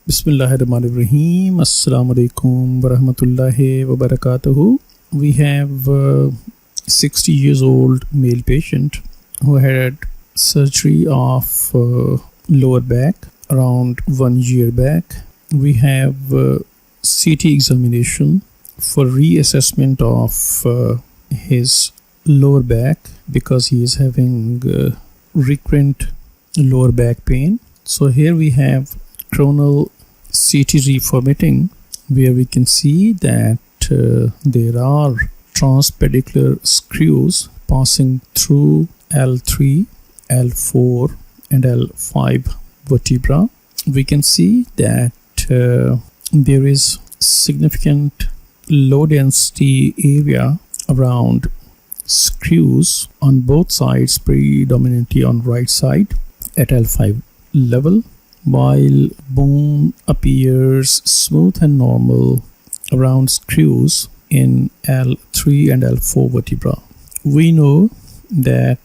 Bismillahirrahmanirrahim. Assalamu alaikum warahmatullahi wabarakatuh. We have a 60 years old male patient who had surgery of lower back around 1 year back. We have CT examination for reassessment of his lower back because he is having recurrent lower back pain. So here we have coronal CT reformatting, where we can see that there are transpedicular screws passing through L3, L4 and L5 vertebra. We can see that there is significant low density area around screws on both sides, predominantly on right side at L5 level, while bone appears smooth and normal around screws in L3 and L4 vertebra. We know that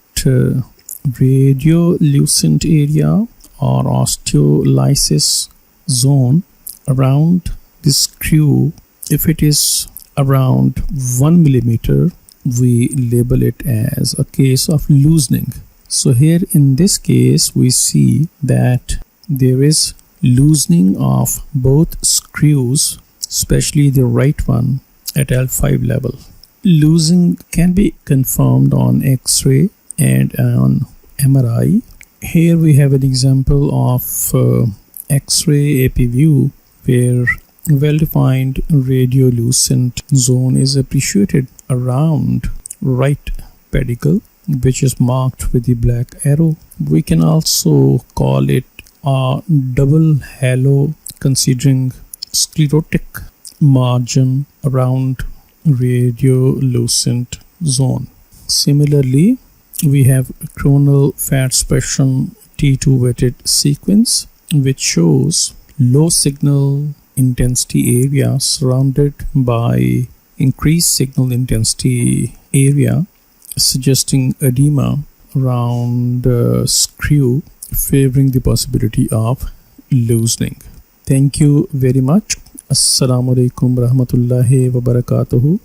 radiolucent area or osteolysis zone around the screw, if it is around 1 millimeter, we label it as a case of loosening. So here in this case we see that there is loosening of both screws, especially the right one at L5 level. Loosening can be confirmed on X-ray and on MRI. Here we have an example of X-ray AP view where well-defined radiolucent zone is appreciated around right pedicle, which is marked with the black arrow. We can also call it a double halo, considering sclerotic margin around radiolucent zone. Similarly, we have coronal fat suppression T2 weighted sequence, which shows low signal intensity area surrounded by increased signal intensity area, suggesting edema around the screw, favoring the possibility of loosening. Thank you very much. Assalamu alaikum warahmatullahi wabarakatuh.